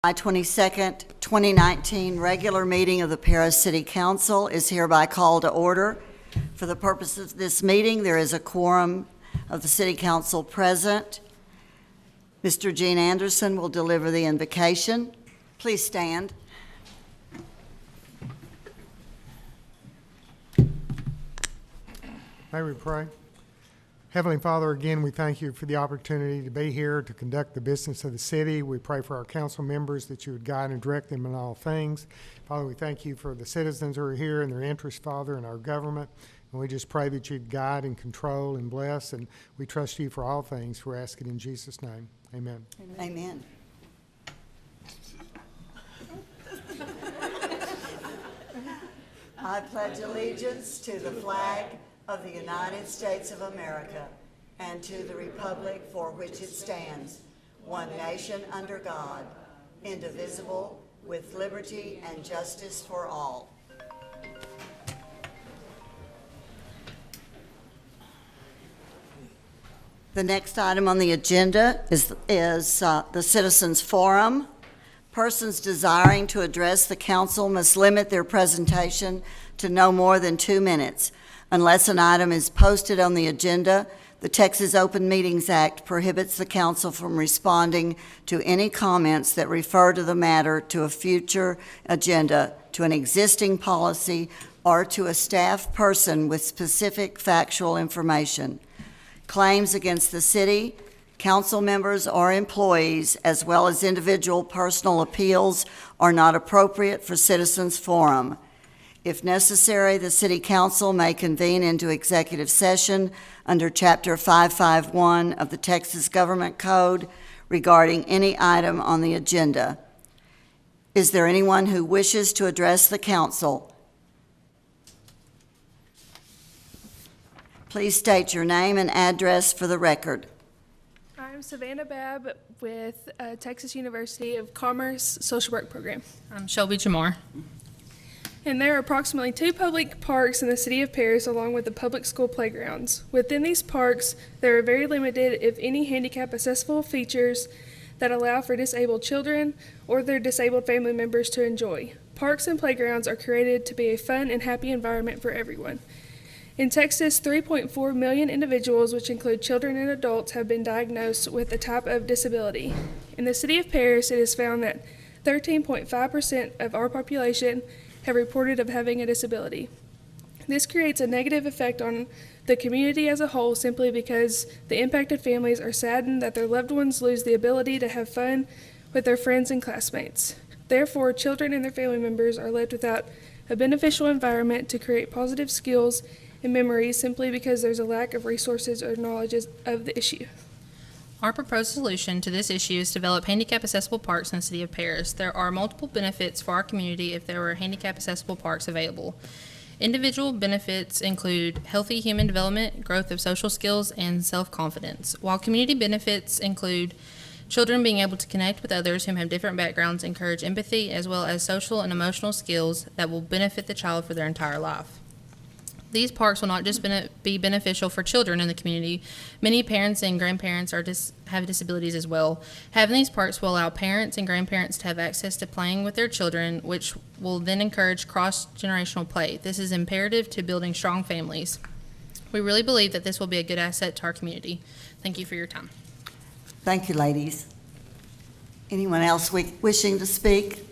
July 22nd, 2019 regular meeting of the Paris City Council is hereby called to order. For the purposes of this meeting, there is a quorum of the City Council present. Mr. Gene Anderson will deliver the invocation. Please stand. May we pray? Heavenly Father, again, we thank you for the opportunity to be here to conduct the business of the city. We pray for our council members that you would guide and direct them in all things. Father, we thank you for the citizens who are here and their interest, Father, in our government. And we just pray that you'd guide and control and bless. And we trust you for all things. We're asking in Jesus' name. Amen. Amen. I pledge allegiance to the flag of the United States of America and to the republic for which it stands, one nation under God, indivisible, with liberty and justice for all. The next item on the agenda is the Citizens Forum. Persons desiring to address the council must limit their presentation to no more than 2 minutes. Unless an item is posted on the agenda, the Texas Open Meetings Act prohibits the council from responding to any comments that refer to the matter to a future agenda, to an existing policy, or to a staff person with specific factual information. Claims against the city, council members, or employees, as well as individual personal appeals, are not appropriate for Citizens Forum. If necessary, the City Council may convene into executive session under Chapter 551 of the Texas Government Code regarding any item on the agenda. Is there anyone who wishes to address the council? Please state your name and address for the record. I'm Savannah Babb with Texas University of Commerce Social Work Program. I'm Shelby Jamar. And there are approximately 2 public parks in the city of Paris along with the public school playgrounds. Within these parks, there are very limited, if any, handicap accessible features that allow for disabled children or their disabled family members to enjoy. Parks and playgrounds are created to be a fun and happy environment for everyone. In Texas, 3.4 million individuals, which include children and adults, have been diagnosed with a type of disability. In the city of Paris, it is found that 13.5% of our population have reported of having a disability. This creates a negative effect on the community as a whole simply because the impacted families are saddened that their loved ones lose the ability to have fun with their friends and classmates. Therefore, children and their family members are left without a beneficial environment to create positive skills and memories simply because there's a lack of resources or knowledge of the issue. Our proposed solution to this issue is to develop handicap-accessible parks in the city of Paris. There are multiple benefits for our community if there were handicap-accessible parks available. Individual benefits include healthy human development, growth of social skills, and self-confidence, while community benefits include children being able to connect with others who have different backgrounds, encourage empathy, as well as social and emotional skills that will benefit the child for their entire life. These parks will not just be beneficial for children in the community. Many parents and grandparents have disabilities as well. Having these parks will allow parents and grandparents to have access to playing with their children, which will then encourage cross-generational play. This is imperative to building strong families. We really believe that this will be a good asset to our community. Thank you for your time. Thank you, ladies. Anyone else wishing to speak?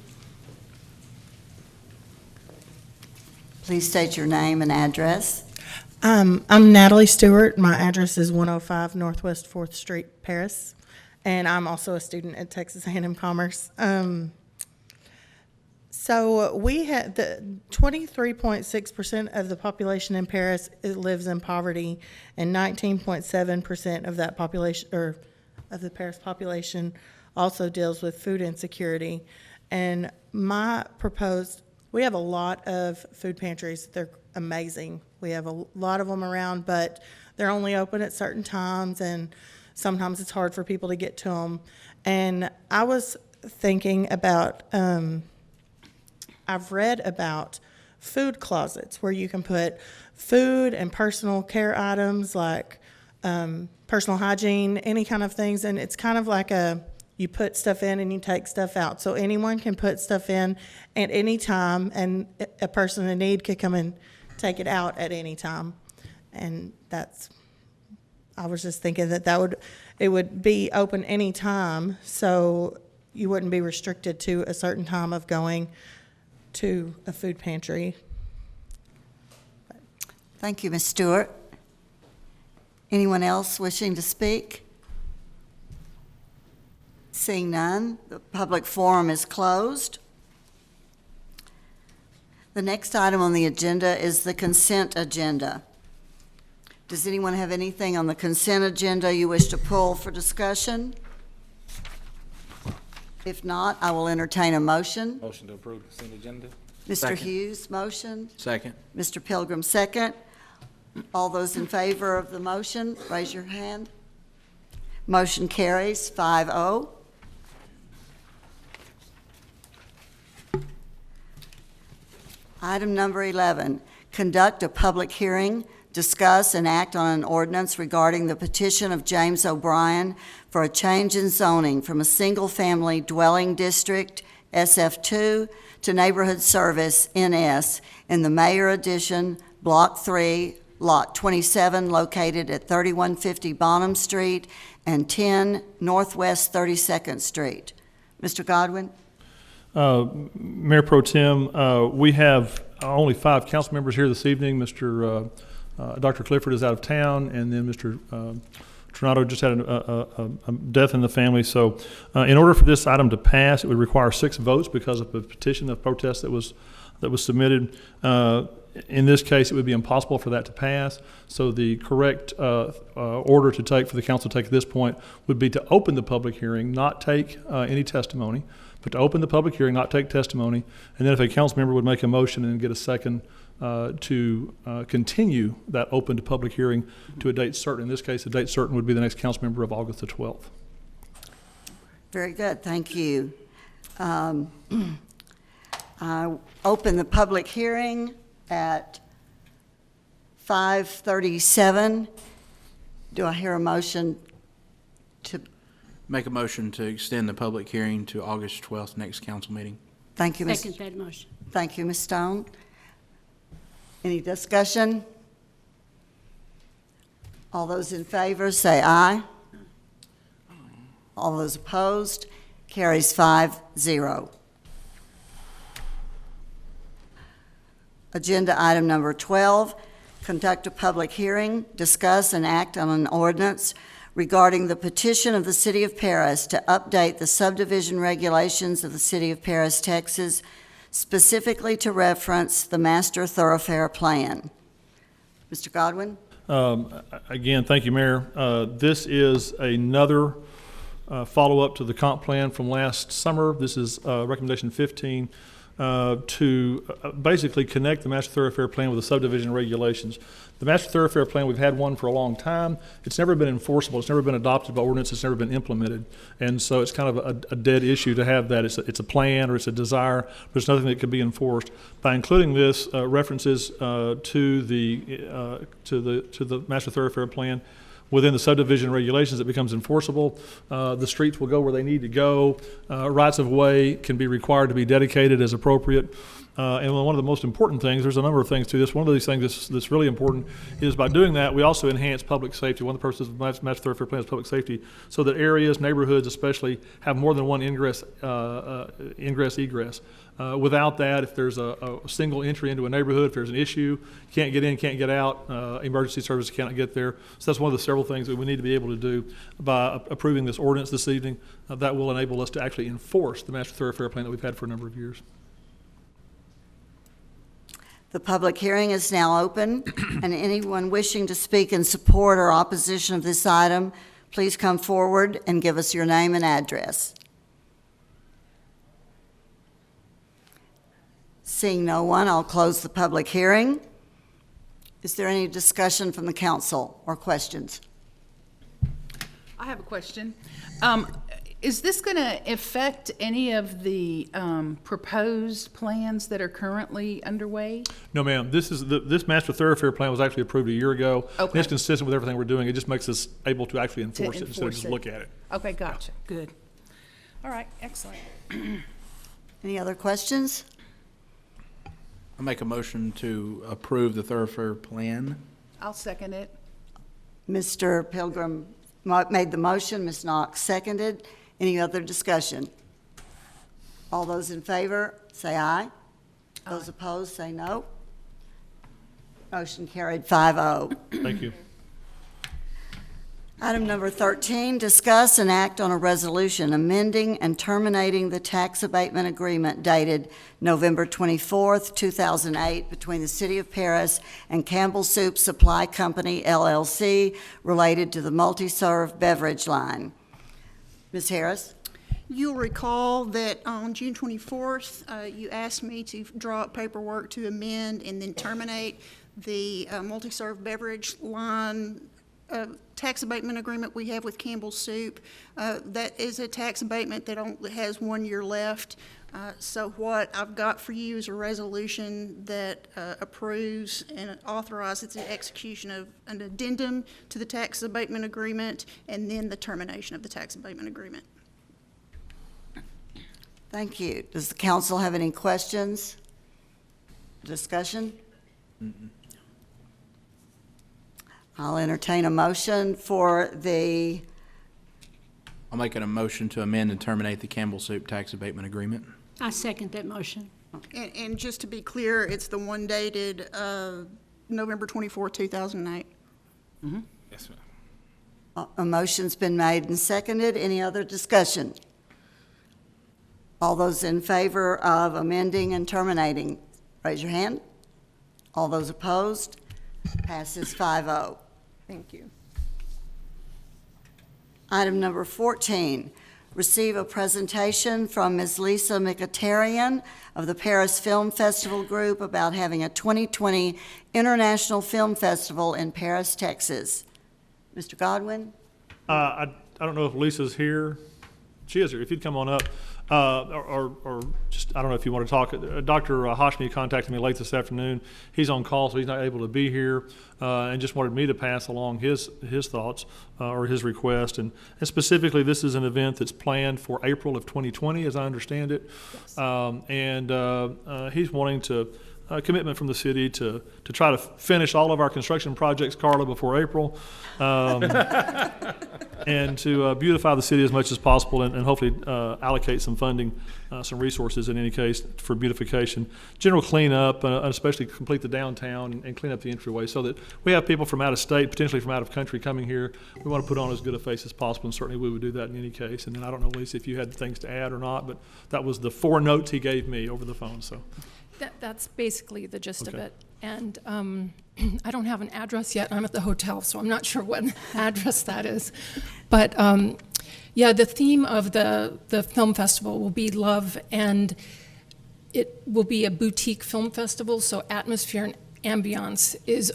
Please state your name and address. I'm Natalie Stewart. My address is 105 Northwest 4th Street, Paris, and I'm also a student at Texas A&M Commerce. So we had the 23.6% of the population in Paris lives in poverty, and 19.7% of that population, or of the Paris population, also deals with food insecurity. And we have a lot of food pantries. They're amazing. We have a lot of them around, but they're only open at certain times, and sometimes it's hard for people to get to them. And I was thinking about, I've read about food closets where you can put food and personal care items like personal hygiene, any kind of things, and it's kind of like a You put stuff in and you take stuff out. So anyone can put stuff in at any time, and a person in need could come and take it out at any time. And I was just thinking it would be open any time, so you wouldn't be restricted to a certain time of going to a food pantry. Thank you, Ms. Stewart. Anyone else wishing to speak? Seeing none, the public forum is closed. The next item on the agenda is the consent agenda. Does anyone have anything on the consent agenda you wish to pull for discussion? If not, I will entertain a motion. Motion to approve consent agenda? Mr. Second. Hughes, motion. Second. Mr. Pilgrim, second. All those in favor of the motion, raise your hand. Motion carries 5-0. Item number 11, conduct a public hearing, discuss and act on an ordinance regarding the petition of James O'Brien for a change in zoning from a single-family dwelling district, SF2, to neighborhood service, NS, in the Mayor Addition, Block 3, Lot 27, located at 3150 Bonham Street and 10 Northwest 32nd Street. Mr. Godwin? Mayor Pro Tem, we have only 5 council members here this evening. Dr. Clifford is out of town, and then Mr. Tornado just had a death in the family. So in order for this item to pass, it would require 6 votes because of the petition of protest that was submitted. In this case, it would be impossible for that to pass. So the correct order to take for the council to take at this point would be to open the public hearing, not take any testimony, but to open the public hearing, not take testimony, and then if a council member would make a motion and get a second to continue that open to public hearing to a date certain. In this case, the date certain would be the next council member of August the 12th. Very good, thank you. I open the public hearing at 5:37. Do I hear a motion to, Make a motion to extend the public hearing to August 12th, next council meeting. thank you, Ms. Second that motion. Thank you, Ms. Stone. Any discussion? All those in favor say aye. All those opposed, carries 5-0. Agenda item number 12, conduct a public hearing, discuss and act on an ordinance regarding the petition of the City of Paris to update the subdivision regulations of the City of Paris, Texas, specifically to reference the Master Thoroughfare Plan. Mr. Godwin? Again, thank you, Mayor. This is another follow-up to the comp plan from last summer. This is recommendation 15 to basically connect the Master Thoroughfare Plan with the subdivision regulations. The Master Thoroughfare Plan, we've had one for a long time. It's never been enforceable. It's never been adopted by ordinance. It's never been implemented. And so it's kind of a dead issue to have that. It's a plan or it's a desire, but it's nothing that can be enforced. By including this references to the Master Thoroughfare Plan within the subdivision regulations, it becomes enforceable. The streets will go where they need to go. Rights of way can be required to be dedicated as appropriate. And one of the most important things, there's a number of things to this. One of these things that's really important is by doing that, we also enhance public safety. One of the purposes of the Master Thoroughfare Plan is public safety, so that areas, neighborhoods especially, have more than one ingress, egress. Without that, if there's a single entry into a neighborhood, if there's an issue, can't get in, can't get out, emergency services cannot get there. So that's one of the several things that we need to be able to do by approving this ordinance this evening. That will enable us to actually enforce the Master Thoroughfare Plan that we've had for a number of years. The public hearing is now open, and anyone wishing to speak in support or opposition of this item, please come forward and give us your name and address. Seeing no one, I'll close the public hearing. Is there any discussion from the council or questions? I have a question. Is this going to affect any of the proposed plans that are currently underway? No, ma'am. This Master Thoroughfare Plan was actually approved a year ago. Okay. And it's consistent with everything we're doing. It just makes us able to actually enforce it instead of just enforce it. look at it. Okay, gotcha. Good. All right, excellent. Any other questions? I make a motion to approve the thoroughfare plan. I'll second it. Mr. Pilgrim made the motion, Ms. Knox seconded. Any other discussion? All those in favor, say aye. Those opposed, say no. Motion carried 5-0. Thank you. Item number 13, discuss and act on a resolution amending and terminating the tax abatement agreement dated November 24th, 2008, between the City of Paris and Campbell Soup Supply Company, LLC, related to the multi-serve beverage line. Ms. Harris? You'll recall that on June 24th, you asked me to draw up paperwork to amend and then terminate the multi-serve beverage line tax abatement agreement we have with Campbell Soup. That is a tax abatement that only has 1 year left. So what I've got for you is a resolution that approves and authorizes the execution of an addendum to the tax abatement agreement and then the termination of the tax abatement agreement. Thank you. Does the council have any questions? Discussion? I'll entertain a motion for the, I'll make a motion to amend and terminate the Campbell Soup tax abatement agreement. I second that motion. And just to be clear, it's the one dated November 24, 2008. Yes, ma'am. a motion's been made and seconded. Any other discussion? All those in favor of amending and terminating, raise your hand. All those opposed, passes 5-0. Thank you. Item number 14, receive a presentation from Ms. Lisa Mkhitaryan of the Paris Film Festival Group about having a 2020 International Film Festival in Paris, Texas. Mr. Godwin? I don't know if Lisa's here. She is here. If you'd come on up, or just, I don't know if you want to talk. Dr. Hashmi contacted me late this afternoon. He's on call, so he's not able to be here, and just wanted me to pass along his thoughts or his request. And specifically, this is an event that's planned for April of 2020, as I understand it. Yes. He's wanting to commitment from the city to try to finish all of our construction projects, Carla, before April, and to beautify the city as much as possible, and hopefully allocate some funding, some resources in any case for beautification, general cleanup, and especially complete the downtown and clean up the entryway so that we have people from out of state, potentially from out of country coming here. We want to put on as good a face as possible, and certainly we would do that in any case. And then I don't know, Lisa, if you had things to add or not, but that was the 4 notes he gave me over the phone, so. That's basically the gist of Okay. it. And I don't have an address yet. I'm at the hotel, so I'm not sure what address that is. But yeah, the theme of the film festival will be love, and it will be a boutique film festival, so atmosphere and ambiance is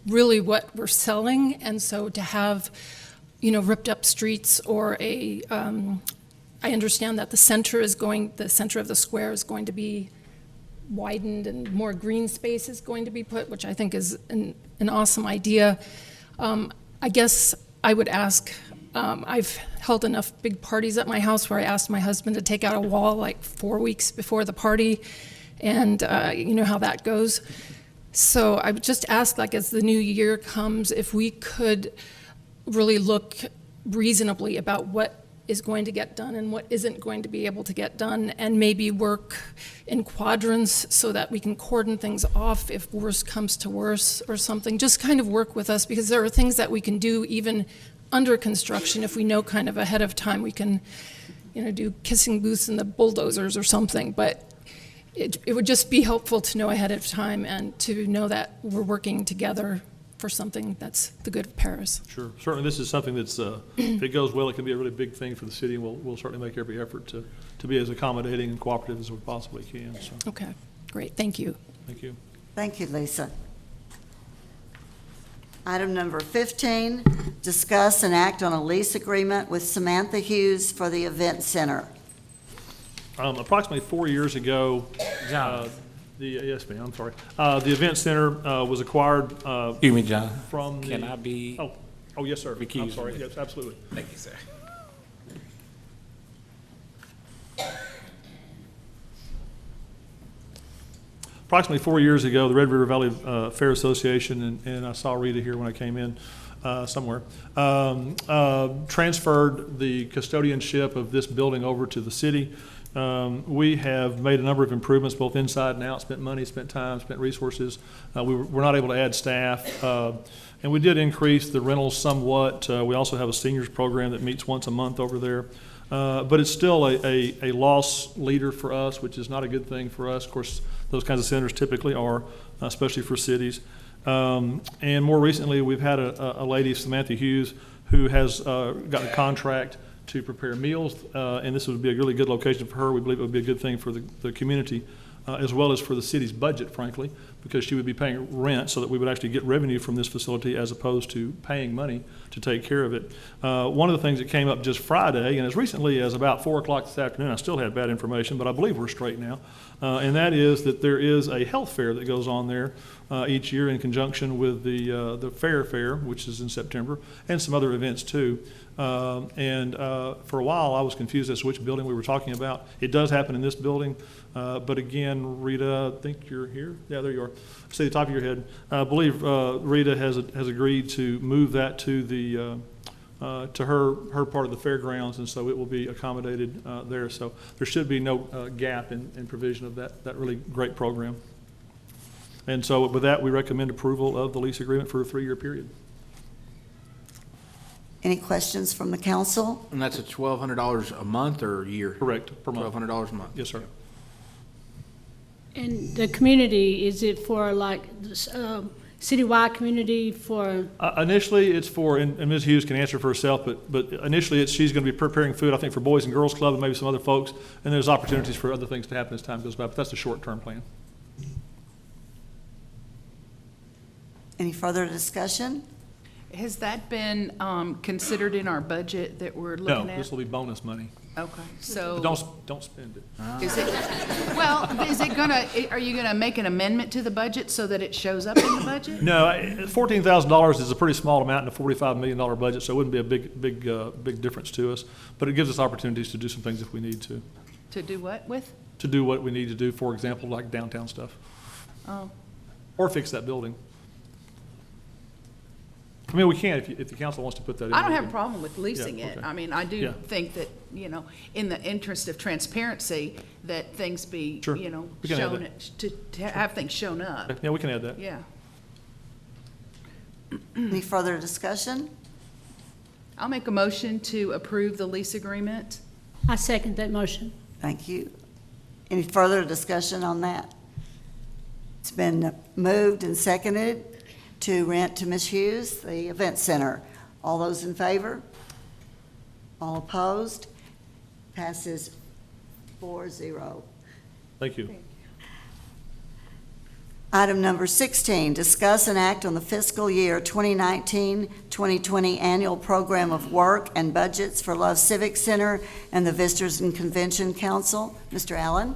really what we're selling. And so to have, ripped up streets or I understand that the center of the square is going to be widened and more green space is going to be put, which I think is an awesome idea. I guess I would ask, I've held enough big parties at my house where I asked my husband to take out a wall like 4 weeks before the party, and you know how that goes. So I would just ask, like, as the new year comes, if we could really look reasonably about what is going to get done and what isn't going to be able to get done, and maybe work in quadrants so that we can cordon things off if worse comes to worse or something. Just kind of work with us, because there are things that we can do even under construction if we know kind of ahead of time. We can, do kissing booths in the bulldozers or something, but it would just be helpful to know ahead of time and to know that we're working together for something that's the good of Paris. Sure. Certainly, this is something that's, if it goes well, it can be a really big thing for the city, and we'll certainly make every effort to be as accommodating and cooperative as we possibly can. So, Okay, great, thank you. thank you. Thank you, Lisa. Item number 15, discuss and act on a lease agreement with Samantha Hughes for the Event Center. Approximately 4 years ago, yes, ma'am, I'm sorry. The Event Center was acquired Excuse me, John. from the... Can I be? Oh, yes, sir. I'm recused sorry. from this? Yes, absolutely. Thank you, sir. approximately 4 years ago, the Red River Valley Fair Association, and I saw Rita here when I came in somewhere, transferred the custodianship of this building over to the city. We have made a number of improvements, both inside and out, spent money, spent time, spent resources. We were not able to add staff, and we did increase the rentals somewhat. We also have a seniors program that meets once a month over there. But it's still a loss leader for us, which is not a good thing for us. Of course, those kinds of centers typically are, especially for cities. And more recently, we've had a lady, Samantha Hughes, who has gotten a contract to prepare meals, and this would be a really good location for her. We believe it would be a good thing for the community, as well as for the city's budget, frankly, because she would be paying rent so that we would actually get revenue from this facility as opposed to paying money to take care of it. One of the things that came up just Friday, and as recently as about 4 o'clock this afternoon, I still had bad information, but I believe we're straight now, and that is that there is a health fair that goes on there each year in conjunction with the fair, which is in September, and some other events too. And for a while, I was confused as to which building we were talking about. It does happen in this building, but again, Rita, I think you're here. Yeah, there you are. Say the top of your head. I believe Rita has agreed to move that to the to her part of the fairgrounds, and so it will be accommodated there. So there should be no gap in provision of that really great program. And so with that, we recommend approval of the lease agreement for a 3-year period. Any questions from the council? And that's at $1,200 a month or a year? Correct, per month. $1,200 a month? Yes, sir. And the community, is it for like citywide community for? Initially, it's for, and Ms. Hughes can answer for herself, but initially, she's going to be preparing food, I think, for Boys and Girls Club and maybe some other folks, and there's opportunities for other things to happen as time goes by, but that's the short-term plan. Any further discussion? Has that been considered in our budget that we're looking No, at? this will be bonus money. Okay, so. But don't spend it. Is it, well, is it gonna, are you gonna make an amendment to the budget so that it shows up in the budget? No, $14,000 is a pretty small amount in a $45 million budget, so it wouldn't be a big difference to us. But it gives us opportunities to do some things if we need to. To do what with? To do what we need to do, for example, like downtown stuff. Oh, Or fix that building. I mean, we can if the council wants to put that in. I don't have a we can. problem with leasing Yeah, it. okay. I mean, I do Yeah. think that, in the interest of transparency, that things be, Sure. We can add shown, that. to have things shown up. Yeah, we can add that. Yeah. Any further discussion? I'll make a motion to approve the lease agreement. I second that motion. Thank you. Any further discussion on that? It's been moved and seconded to rent to Ms. Hughes, the event center. All those in favor? All opposed? Passes 4-0. Thank you. Item number 16, discuss and act on the fiscal year 2019-2020 annual program of work and budgets for Love Civic Center and the Visitors and Convention Council. Mr. Allen?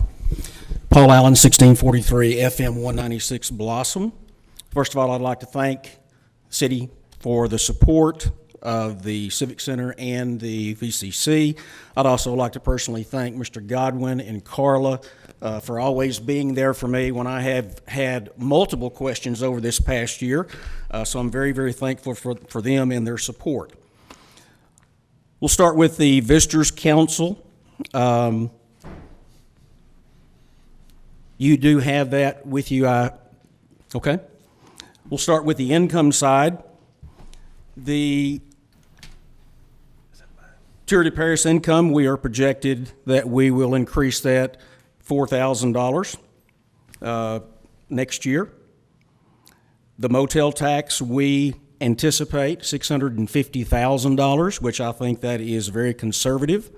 Paul Allen, 1643 FM 196 Blossom. First of all, I'd like to thank the city for the support of the Civic Center and the VCC. I'd also like to personally thank Mr. Godwin and Carla for always being there for me when I have had multiple questions over this past year. So I'm very, very thankful for them and their support. We'll start with the Visitors Council. You do have that with you, okay? We'll start with the income side. The Tour de Paris income, we are projected that we will increase that $4,000 next year. The motel tax, we anticipate $650,000, which I think that is very conservative.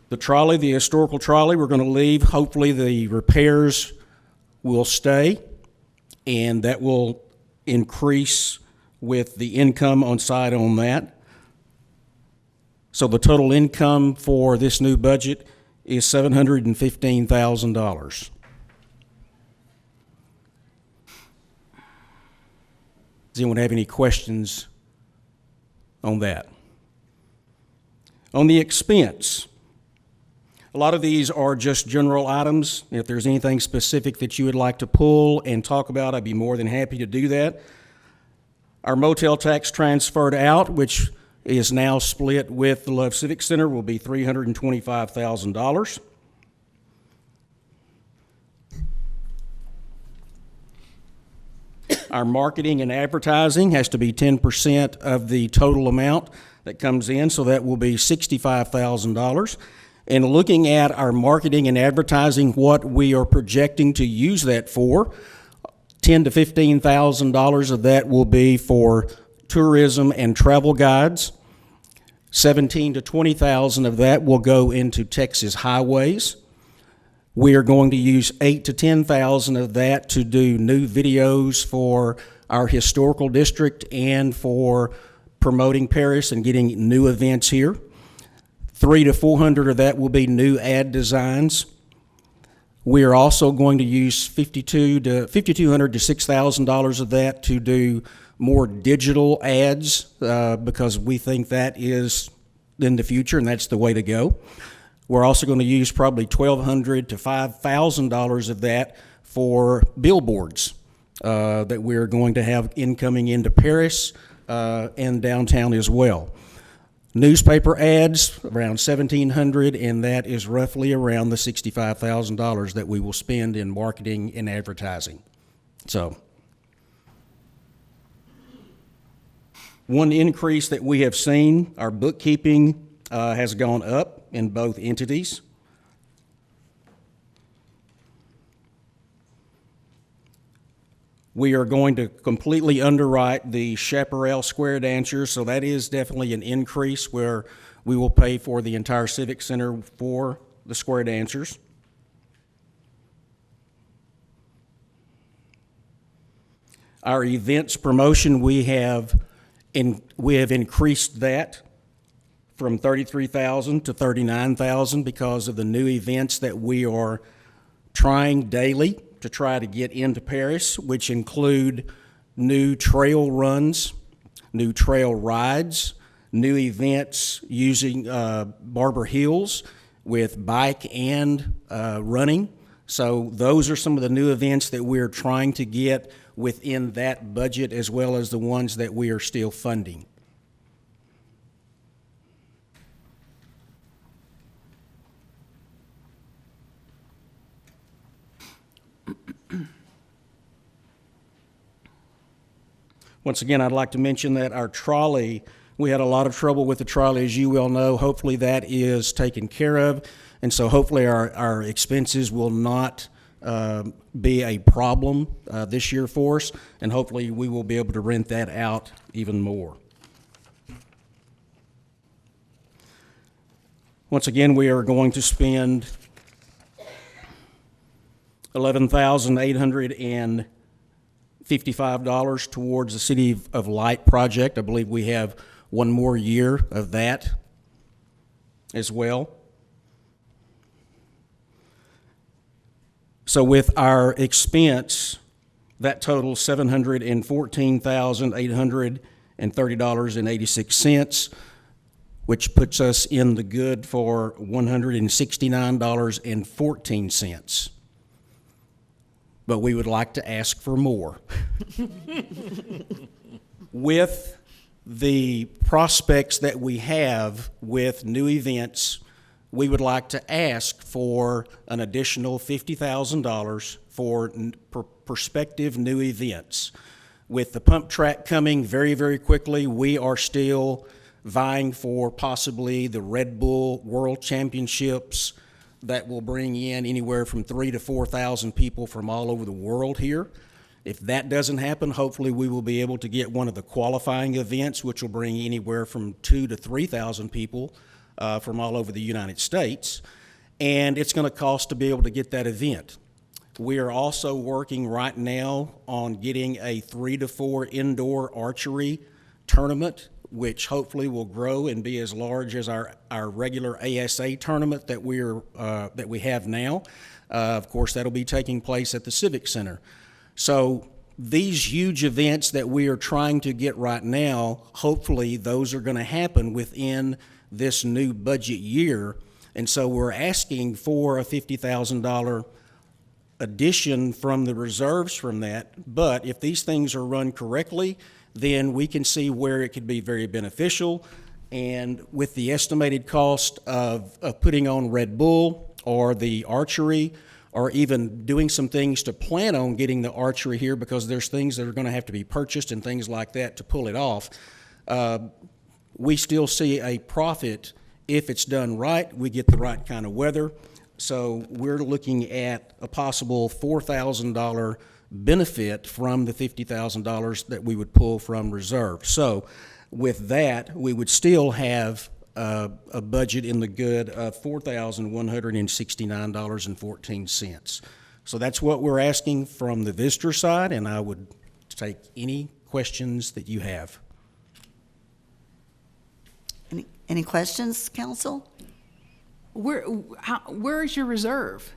The trolley, the historical trolley, we're going to leave. Hopefully the repairs will stay, and that will increase with the income on site on that. So the total income for this new budget is $715,000. Does anyone have any questions on that? On the expense, A lot of these are just general items. If there's anything specific that you would like to pull and talk about, I'd be more than happy to do that. Our motel tax transferred out, which is now split with the Love Civic Center, will be $325,000. Our marketing and advertising has to be 10% of the total amount that comes in, so that will be $65,000. And looking at our marketing and advertising, what we are projecting to use that for, $10,000 to $15,000 of that will be for tourism and travel guides. $17,000 to $20,000 of that will go into Texas highways. We are going to use $8,000 to $10,000 of that to do new videos for our historical district and for promoting Paris and getting new events here. $300 to $400 of that will be new ad designs. We are also going to use $5,200 to $6,000 of that to do more digital ads because we think that is in the future and that's the way to go. We're also going to use probably $1,200 to $5,000 of that for billboards that we're going to have incoming into Paris and downtown as well. Newspaper ads, around $1,700, and that is roughly around the $65,000 that we will spend in marketing and advertising. So, one increase that we have seen, our bookkeeping has gone up in both entities. We are going to completely underwrite the Chaparral Square Dancers, so that is definitely an increase where we will pay for the entire Civic Center for the Square Dancers. Our events promotion, we have increased that from $33,000 to $39,000 because of the new events that we are trying daily to try to get into Paris, which include new trail runs, new trail rides, new events using Barber Hills with bike and running. So those are some of the new events that we're trying to get within that budget, as well as the ones that we are still funding. Once again, I'd like to mention that our trolley, we had a lot of trouble with the trolley, as you well know. Hopefully that is taken care of, and so hopefully our expenses will not be a problem this year for us, and hopefully we will be able to rent that out even more. Once again, we are going to spend $11,855 towards the City of Light project. I believe we have one more year of that as well. So with our expense, that totals $714,830.86, which puts us in the good for $169.14. But we would like to ask for more. With the prospects that we have with new events, we would like to ask for an additional $50,000 for prospective new events. With the pump track coming very, very quickly, we are still vying for possibly the Red Bull World Championships that will bring in anywhere from 3,000 to 4,000 people from all over the world here. If that doesn't happen, hopefully we will be able to get one of the qualifying events, which will bring anywhere from 2,000 to 3,000 people from all over the United States. And it's going to cost to be able to get that event. We are also working right now on getting a 3 to 4 indoor archery tournament, which hopefully will grow and be as large as our regular ASA tournament that we have now. Of course, that'll be taking place at the Civic Center. So these huge events that we are trying to get right now, hopefully those are going to happen within this new budget year, And so we're asking for a $50,000 addition from the reserves from that. But if these things are run correctly, then we can see where it could be very beneficial. And with the estimated cost of putting on Red Bull or the archery, or even doing some things to plan on getting the archery here, because there's things that are going to have to be purchased and things like that to pull it off, we still see a profit if it's done right. We get the right kind of weather. So we're looking at a possible $4,000 benefit from the $50,000 that we would pull from reserve. So with that, we would still have a budget in the good of $4,169.14. So that's what we're asking from the visitor side, and I would take any questions that you have. Any questions, council? Where is your reserve?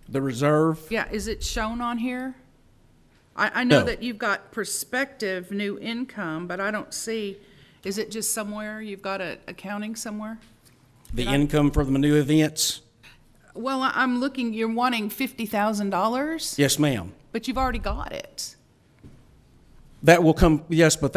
The reserve, Yeah, is it shown on here? I know No. that you've got prospective new income, but I don't see, is it just somewhere, you've got a accounting somewhere? the income for the new events, Well, I'm looking, you're wanting $50,000, yes, ma'am. but you've already got it. That will come, yes, but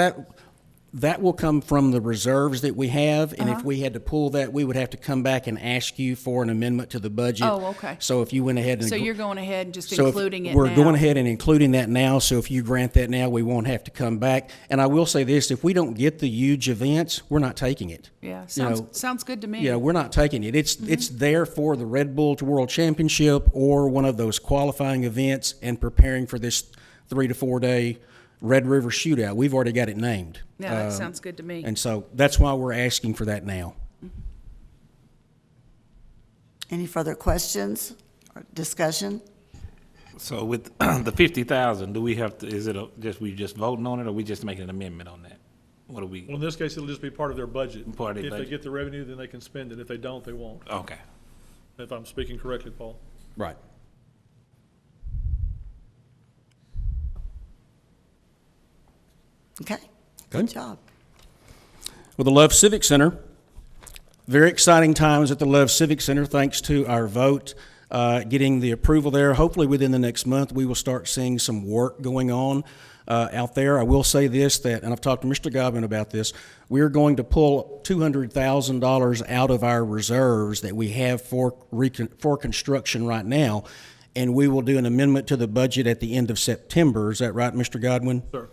that will come from the reserves that we have, and if we had to pull that, we would have to come back and ask you for an amendment to the budget. Oh, okay. So if you went ahead and. So you're going ahead and just So if including it now? we're going ahead and including that now, so if you grant that now, we won't have to come back. And I will say this, if we don't get the huge events, we're not taking it. Yeah, You know, sounds good to me. Yeah, we're not taking it. It's there for the Red Bull World Championship or one of those qualifying events and preparing for this 3 to 4 day Red River Shootout. We've already got it named. Yeah, that sounds good to me. And so that's why we're asking for that now. Any further questions or discussion? So with the 50,000, do we have to, is it we just voting on it, or we just making an amendment on that? What do we, Well, in this case, it'll just be part of their budget. Part of their If they budget. get the revenue, then they can spend it. If they don't, they won't. okay. If I'm speaking correctly, Paul. Right. Okay, Okay. good job. Well, the Love Civic Center, very exciting times at the Love Civic Center, thanks to our vote, getting the approval there. Hopefully, within the next month, we will start seeing some work going on out there. I will say this, and I've talked to Mr. Godwin about this, we're going to pull $200,000 out of our reserves that we have for construction right now, and we will do an amendment to the budget at the end of September. Is that right, Mr. Godwin? Sir.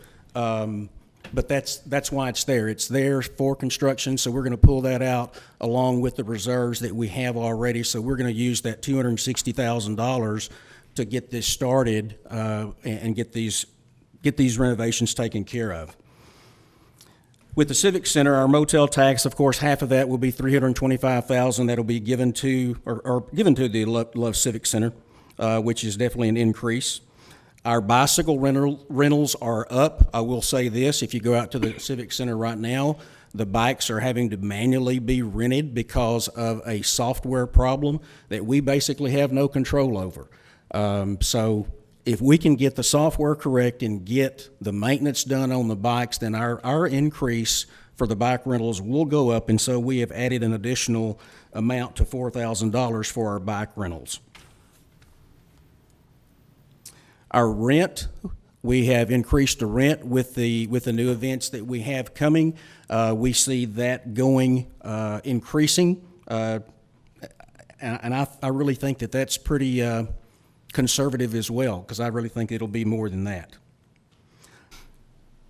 But that's why it's there. It's there for construction, so we're going to pull that out along with the reserves that we have already. So we're going to use that $260,000 to get this started and get these renovations taken care of. With the Civic Center, our motel tax, of course, half of that will be $325,000 that'll be given to the Love Civic Center, which is definitely an increase. Our bicycle rentals are up. I will say this, if you go out to the Civic Center right now, the bikes are having to manually be rented because of a software problem that we basically have no control over. So if we can get the software correct and get the maintenance done on the bikes, then our increase for the bike rentals will go up, and so we have added an additional amount to $4,000 for our bike rentals. Our rent, we have increased the rent with the new events that we have coming. We see that increasing, and I really think that that's pretty conservative as well, because I really think it'll be more than that.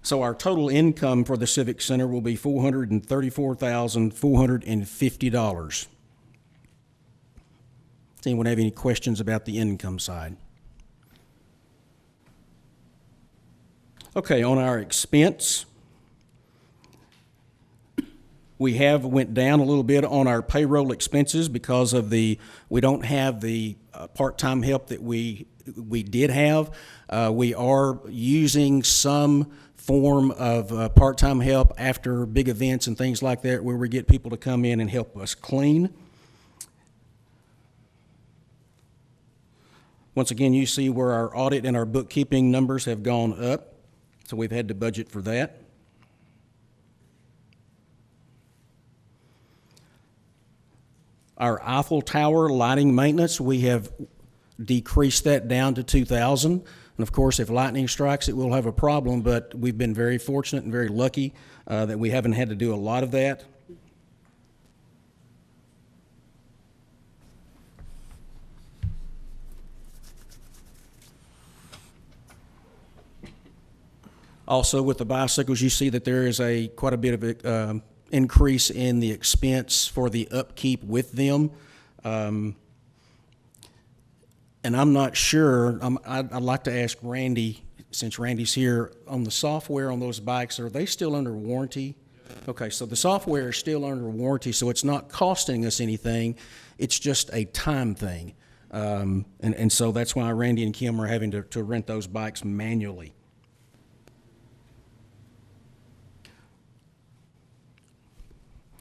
So our total income for the Civic Center will be $434,450. Does anyone have any questions about the income side? Okay, on our expense, we have went down a little bit on our payroll expenses because of we don't have the part-time help that we did have. We are using some form of part-time help after big events and things like that, where we get people to come in and help us clean. Once again, you see where our audit and our bookkeeping numbers have gone up. So we've had to budget for that. Our Eiffel Tower lighting maintenance, we have decreased that down to $2,000. And of course, if lightning strikes it, we'll have a problem, but we've been very fortunate and very lucky that we haven't had to do a lot of that. Also, with the bicycles, you see that there is quite a bit of increase in the expense for the upkeep with them. And I'm not sure, I'd like to ask Randy, since Randy's here, on the software on those bikes, are they still under warranty? Okay, so the software is still under warranty, so it's not costing us anything. It's just a time thing. And so that's why Randy and Kim are having to rent those bikes manually.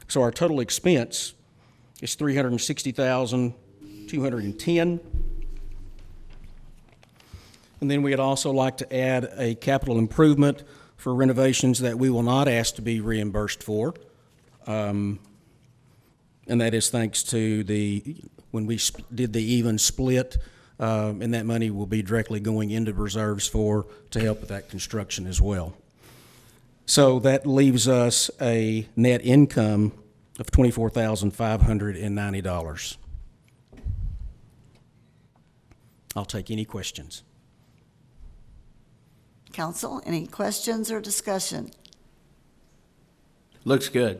So our total expense is $360,210. And then we'd also like to add a capital improvement for renovations that we will not ask to be reimbursed for. And that is thanks to when we did the even split, and that money will be directly going into reserves to help with that construction as well. So that leaves us a net income of $24,590. I'll take any questions. Council, any questions or discussion? Looks good.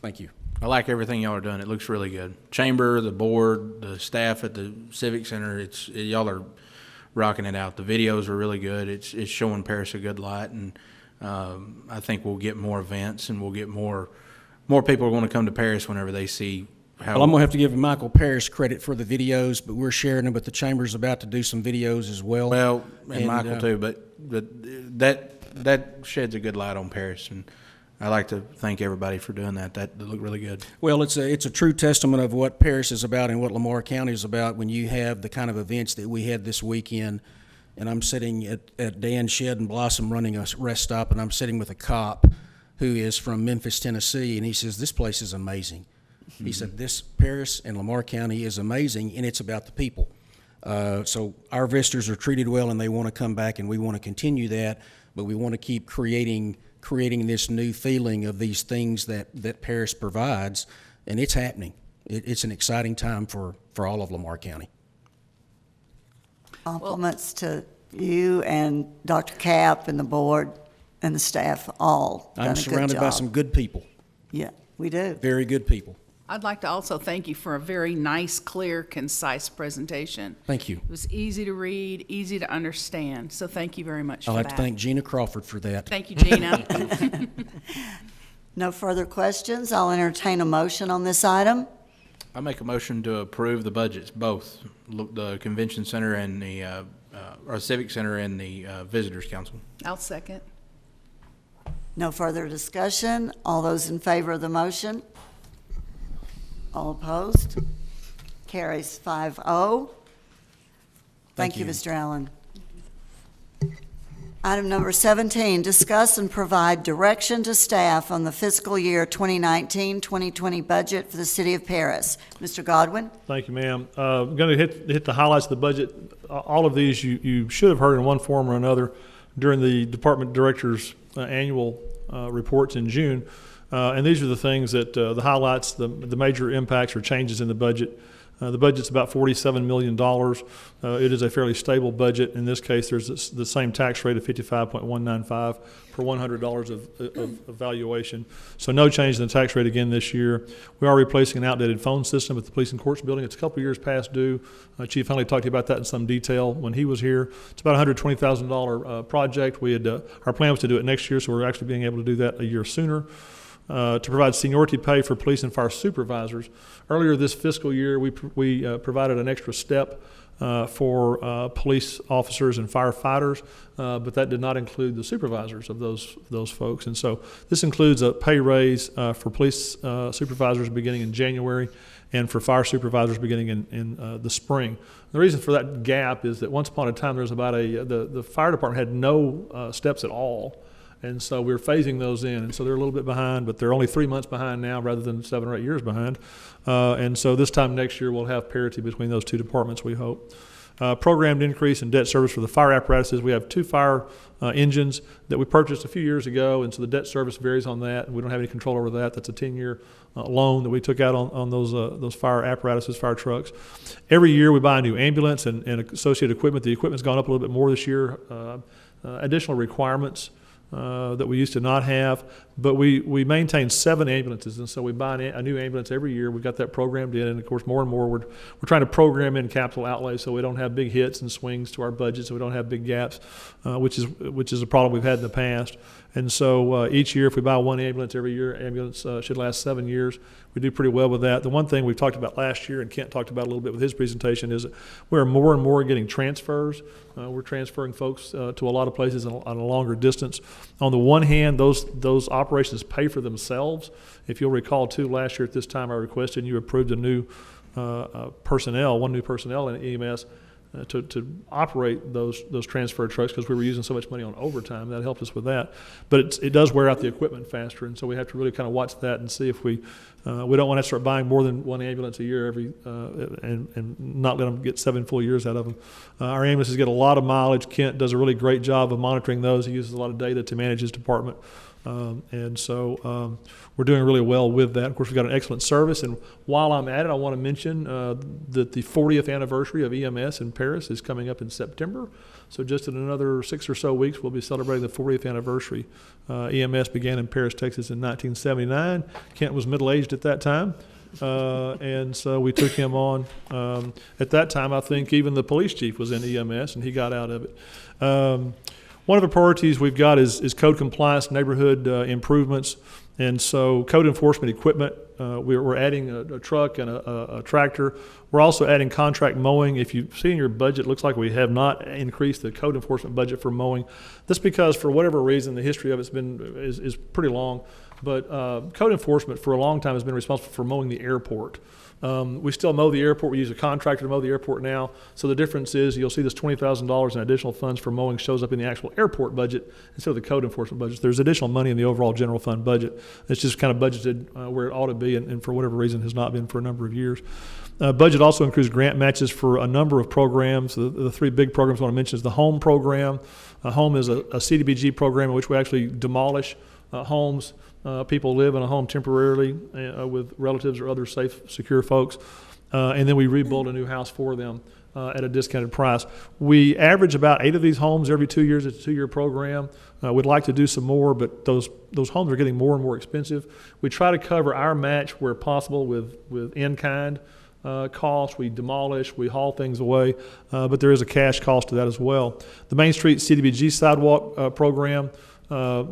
Thank you. I like everything y'all are doing. It looks really good. Chamber, the board, the staff at the Civic Center, y'all are rocking it out. The videos are really good. It's showing Paris a good light, and I think we'll get more events, and we'll get more people are going to come to Paris whenever they see how. Well, I'm going to have to give Michael Parrish credit for the videos, but we're sharing them, but the Chamber's about to do some videos as well. Well, and Michael too, but that sheds a good light on Paris, and I like to thank everybody for doing that. That looked really good. Well, it's a true testament of what Paris is about and what Lamar County is about when you have the kind of events that we had this weekend. And I'm sitting at Dan Shed and Blossom running a rest stop, and I'm sitting with a cop who is from Memphis, Tennessee, and he says, this place is amazing. He said, this Paris and Lamar County is amazing, and it's about the people. So our visitors are treated well, and they want to come back, and we want to continue that, but we want to keep creating this new feeling of these things that Paris provides, and it's happening. It's an exciting time for all of Lamar County. Compliments to you and Dr. Cap and the board and the staff, all done a I'm good surrounded by job. some good people, Yeah, we do. very good people. I'd like to also thank you for a very nice, clear, concise presentation. Thank you. It was easy to read, easy to understand, so thank you very much for I'd that. like to thank Gina Crawford for that. Thank you, Gina. No further questions. I'll entertain a motion on this item. I make a motion to approve the budgets, both the Convention Center and the or Civic Center and the Visitors Council. I'll second. No further discussion. All those in favor of the motion? All opposed? Carries 5-0. Thank you, Mr. Allen. Item number 17, discuss and provide direction to staff on the fiscal year 2019-2020 budget for the City of Paris. Mr. Godwin? Thank you, ma'am. I'm going to hit the highlights of the budget. All of these you should have heard in one form or another during the department director's annual reports in June. And these are the things that, the highlights, the major impacts or changes in the budget. The budget's about $47 million. It is a fairly stable budget. In this case, there's the same tax rate of 55.195 per $100 of valuation. So no change in the tax rate again this year. We are replacing an outdated phone system at the Police and Courts building. It's a couple years past due. Chief Huntley talked to you about that in some detail when he was here. It's about a $120,000 project. We had our plan was to do it next year, so we're actually being able to do that a year sooner. To provide seniority pay for police and fire supervisors. Earlier this fiscal year, we provided an extra step for police officers and firefighters, but that did not include the supervisors of those folks. And so this includes a pay raise for police supervisors beginning in January and for fire supervisors beginning in the spring. The reason for that gap is that once upon a time there was about the fire department had no steps at all. And so we're phasing those in, and so they're a little bit behind, but they're only 3 months behind now rather than 7 or 8 years behind. And so this time next year, we'll have parity between those two departments, we hope. Programmed increase in debt service for the fire apparatuses. We have 2 fire engines that we purchased a few years ago, and so the debt service varies on that, and we don't have any control over that. That's a 10-year loan that we took out on those fire apparatuses, fire trucks. Every year, we buy a new ambulance and associated equipment. The equipment's gone up a little bit more this year. Additional requirements that we used to not have, but we maintain 7 ambulances, and so we buy a new ambulance every year. We've got that programmed in, and of course, more and more we're trying to program in capital outlay so we don't have big hits and swings to our budget, so we don't have big gaps, which is a problem we've had in the past. And so each year, if we buy 1 ambulance every year, ambulance should last 7 years. We do pretty well with that. The one thing we talked about last year, and Kent talked about a little bit with his presentation, is that we're more and more getting transfers. We're transferring folks to a lot of places on a longer distance. On the one hand, those operations pay for themselves. If you'll recall, too, last year at this time I requested and you approved a new one new personnel in EMS to operate those transfer trucks because we were using so much money on overtime. That helped us with that. But it does wear out the equipment faster, and so we have to really kind of watch that and see if we don't want to start buying more than 1 ambulance a year and not let them get 7 full years out of them. Our ambulances get a lot of mileage. Kent does a really great job of monitoring those. He uses a lot of data to manage his department. And so we're doing really well with that. Of course, we've got an excellent service. And while I'm at it, I want to mention that the 40th anniversary of EMS in Paris is coming up in September. So just in another 6 or so weeks, we'll be celebrating the 40th anniversary. EMS began in Paris, Texas in 1979. Kent was middle-aged at that time. And so we took him on. At that time, I think even the police chief was in EMS, and he got out of it. One of the priorities we've got is code compliance, neighborhood improvements, and so code enforcement equipment. We're adding a truck and a tractor. We're also adding contract mowing. If you see in your budget, it looks like we have not increased the code enforcement budget for mowing. That's because for whatever reason, the history of it's is pretty long. But code enforcement for a long time has been responsible for mowing the airport. We still mow the airport. We use a contractor to mow the airport now. So the difference is you'll see this $20,000 in additional funds for mowing shows up in the actual airport budget instead of the code enforcement budget. There's additional money in the overall general fund budget. It's just kind of budgeted where it ought to be and for whatever reason has not been for a number of years. Budget also includes grant matches for a number of programs. The 3 big programs I want to mention is the HOME program. HOME is a CDBG program in which we actually demolish homes. People live in a home temporarily with relatives or other safe, secure folks, and then we rebuild a new house for them at a discounted price. We average about 8 of these homes every 2 years. It's a 2-year program. We'd like to do some more, but those homes are getting more and more expensive. We try to cover our match where possible with in-kind costs. We demolish, we haul things away, but there is a cash cost to that as well. The Main Street CDBG sidewalk program,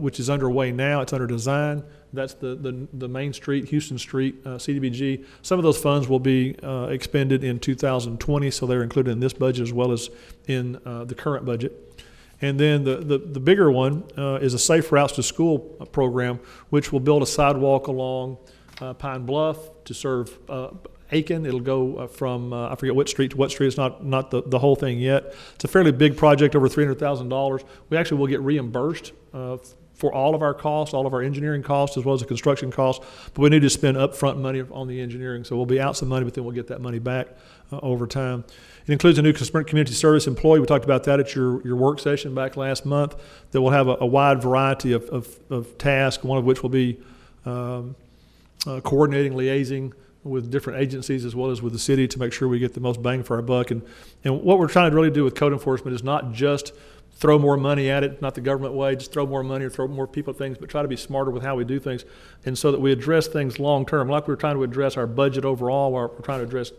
which is underway now. It's under design. That's the Main Street, Houston Street CDBG. Some of those funds will be expended in 2020, so they're included in this budget as well as in the current budget. And then the bigger one is a Safe Routes to School program, which will build a sidewalk along Pine Bluff to serve Aiken. It'll go from, I forget what street to what street. It's not the whole thing yet. It's a fairly big project, over $300,000. We actually will get reimbursed for all of our costs, all of our engineering costs, as well as the construction costs. But we need to spend upfront money on the engineering. So we'll be out some money, but then we'll get that money back over time. It includes a new community service employee. We talked about that at your work session back last month, that will have a wide variety of tasks, one of which will be coordinating, liaising with different agencies as well as with the city to make sure we get the most bang for our buck. And what we're trying to really do with code enforcement is not just throw more money at it, not the government way, just throw more money or throw more people at things, but try to be smarter with how we do things, and so that we address things long term. Like we're trying to address our budget overall, or we're trying to address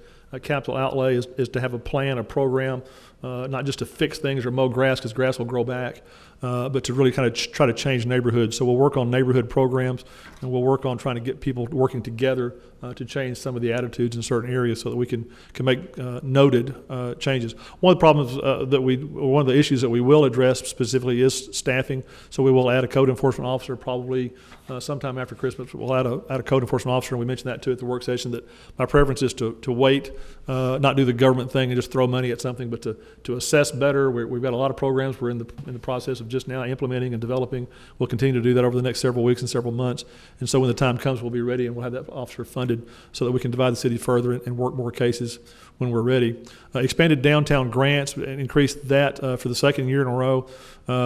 capital outlay is to have a plan, a program, not just to fix things or mow grass because grass will grow back, but to really kind of try to change neighborhoods. So we'll work on neighborhood programs, and we'll work on trying to get people working together to change some of the attitudes in certain areas so that we can make noted changes. One of the problems one of the issues that we will address specifically is staffing. So we will add a code enforcement officer probably sometime after Christmas. We'll add a code enforcement officer, and we mentioned that too at the work session, that my preference is to wait not do the government thing and just throw money at something, but to assess better. We've got a lot of programs we're in the process of just now implementing and developing. We'll continue to do that over the next several weeks and several months. And so when the time comes, we'll be ready and we'll have that officer funded so that we can divide the city further and work more cases when we're ready. Expanded downtown grants, and increased that for the second year in a row.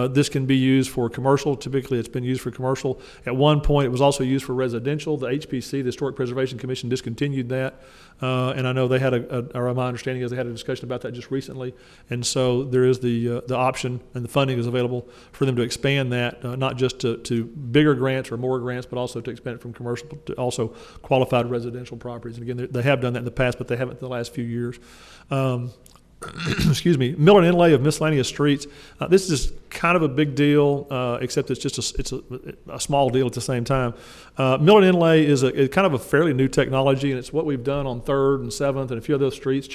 This can be used for commercial. Typically, it's been used for commercial. At one point, it was also used for residential. The HPC, the Historic Preservation Commission, discontinued that. And I know they had or my understanding is they had a discussion about that just recently. And so there is the option, and the funding is available for them to expand that, not just to bigger grants or more grants, but also to expand it from commercial to also qualified residential properties. And again, they have done that in the past, but they haven't in the last few years. Excuse me, mill and inlay of miscellaneous streets. This is kind of a big deal, except it's just a small deal at the same time. Mill and inlay is kind of a fairly new technology, and it's what we've done on 3rd and 7th and a few of those streets,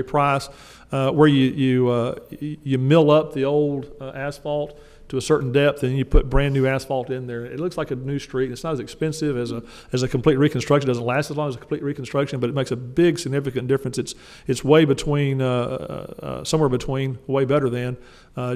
Price, where you mill up the old asphalt to a certain depth, and you put brand new asphalt in there. It looks like a new street. It's not as expensive as a complete reconstruction. It doesn't last as long as a complete reconstruction, but it makes a big significant difference. It's way between, somewhere between, way better than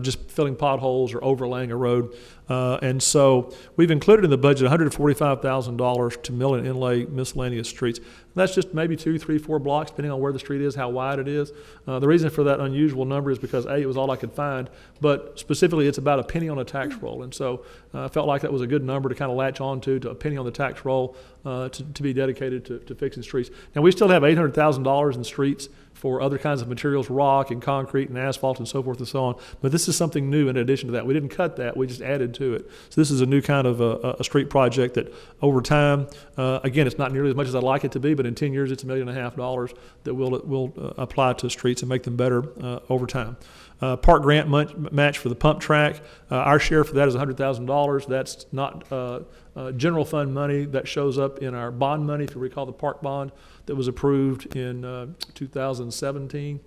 just filling potholes or overlaying a road. And so we've included in the budget $145,000 to mill and inlay miscellaneous streets. That's just maybe 2, 3, 4 blocks, depending on where the street is, how wide it is. The reason for that unusual number is because A, it was all I could find, but specifically it's about a penny on a tax roll. And so I felt like that was a good number to kind of latch on to a penny on the tax roll to be dedicated to fixing streets. Now, we still have $800,000 in streets for other kinds of materials, rock and concrete and asphalt and so forth and so on. But this is something new in addition to that. We didn't cut that, we just added to it. So this is a new kind of a street project that over time, again, it's not nearly as much as I'd like it to be, but in 10 years, it's $1.5 million that will apply to streets and make them better over time. Park grant match for the pump track. Our share for that is $100,000. That's not general fund money. That shows up in our bond money, if you recall the park bond that was approved in 2017.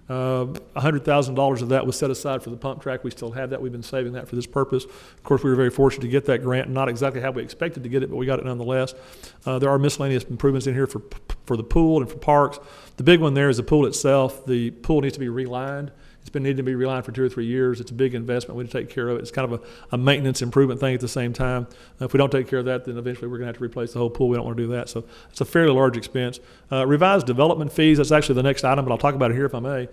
$100,000 of that was set aside for the pump track. We still have that. We've been saving that for this purpose. Of course, we were very fortunate to get that grant, not exactly how we expected to get it, but we got it nonetheless. There are miscellaneous improvements in here for the pool and for parks. The big one there is the pool itself. The pool needs to be relined. It's been needing to be relined for 2 or 3 years. It's a big investment. We need to take care of it. It's kind of a maintenance improvement thing at the same time. If we don't take care of that, then eventually we're going to have to replace the whole pool. We don't want to do that. So it's a fairly large expense. Revised development fees, that's actually the next item, but I'll talk about it here if I may.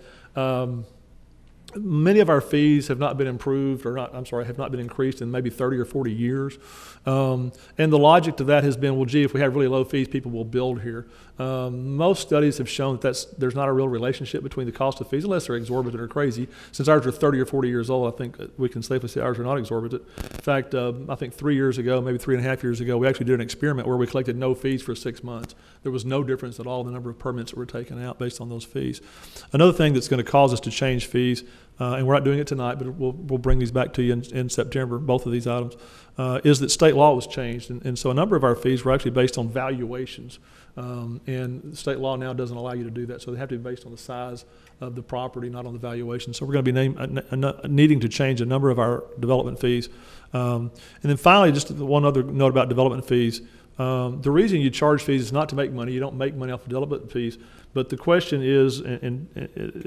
Many of our fees have not been improved, have not been increased in maybe 30 or 40 years. And the logic to that has been, well, gee, if we have really low fees, people will build here. Most studies have shown that there's not a real relationship between the cost of fees, unless they're exorbitant or crazy. Since ours are 30 or 40 years old, I think we can safely say ours are not exorbitant. In fact, I think 3 years ago, maybe 3.5 years ago, we actually did an experiment where we collected no fees for 6 months. There was no difference at all in the number of permits that were taken out based on those fees. Another thing that's going to cause us to change fees, and we're not doing it tonight, but we'll bring these back to you in September, both of these items, is that state law was changed. And so a number of our fees were actually based on valuations. And state law now doesn't allow you to do that. So they have to be based on the size of the property, not on the valuation. So we're going to be needing to change a number of our development fees. And then finally, just one other note about development fees. The reason you charge fees is not to make money. You don't make money off of development fees. But the question is,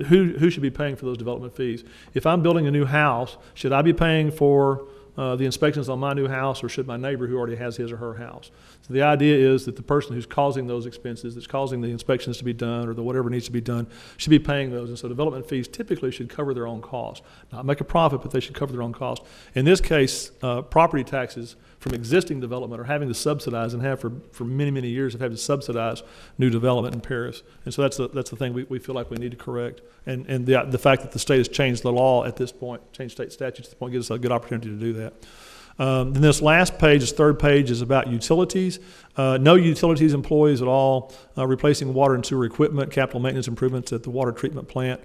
who should be paying for those development fees? If I'm building a new house, should I be paying for the inspections on my new house, or should my neighbor who already has his or her house? So the idea is that the person who's causing those expenses, that's causing the inspections to be done, or the whatever needs to be done, should be paying those. And so development fees typically should cover their own cost. Not make a profit, but they should cover their own cost. In this case, property taxes from existing development are having to subsidize, and have for many, many years have had to subsidize new development in Paris. And so that's the thing we feel like we need to correct. And the fact that the state has changed the law at this point, changed state statutes at this point, gives us a good opportunity to do that. Then this last page, this third page, is about utilities. No utilities employees at all, replacing water and sewer equipment, capital maintenance improvements at the water treatment plant.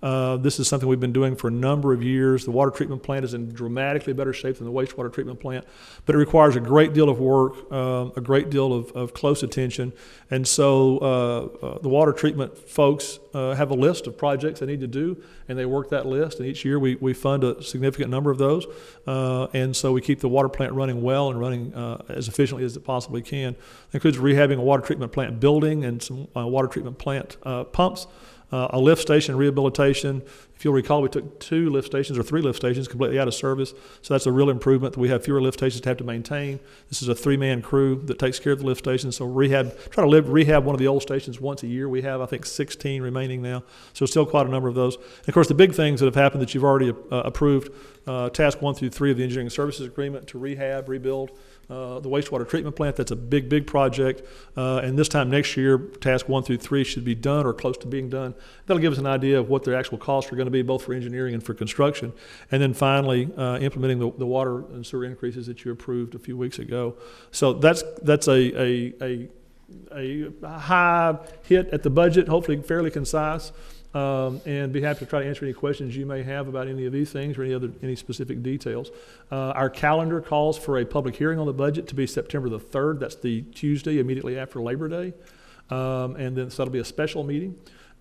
This is something we've been doing for a number of years. The water treatment plant is in dramatically better shape than the wastewater treatment plant, but it requires a great deal of work, a great deal of close attention. And so the water treatment folks have a list of projects they need to do, and they work that list. And each year we fund a significant number of those. And so we keep the water plant running well and running as efficiently as it possibly can. It includes rehabbing a water treatment plant building and some water treatment plant pumps. A lift station rehabilitation. If you'll recall, we took 2 lift stations or 3 lift stations completely out of service. So that's a real improvement that we have fewer lift stations to have to maintain. This is a 3-man crew that takes care of the lift stations. So try to rehab one of the old stations once a year. We have, I think, 16 remaining now. So still quite a number of those. And of course, the big things that have happened that you've already approved, task 1 through 3 of the engineering services agreement to rehab, rebuild the wastewater treatment plant. That's a big project. And this time next year, task 1 through 3 should be done or close to being done. That'll give us an idea of what the actual costs are going to be, both for engineering and for construction. And then finally, implementing the water and sewer increases that you approved a few weeks ago. So that's a high hit at the budget, hopefully fairly concise. And be happy to try to answer any questions you may have about any of these things or any specific details. Our calendar calls for a public hearing on the budget to be September the 3rd. That's the Tuesday immediately after Labor Day. And then so that'll be a special meeting.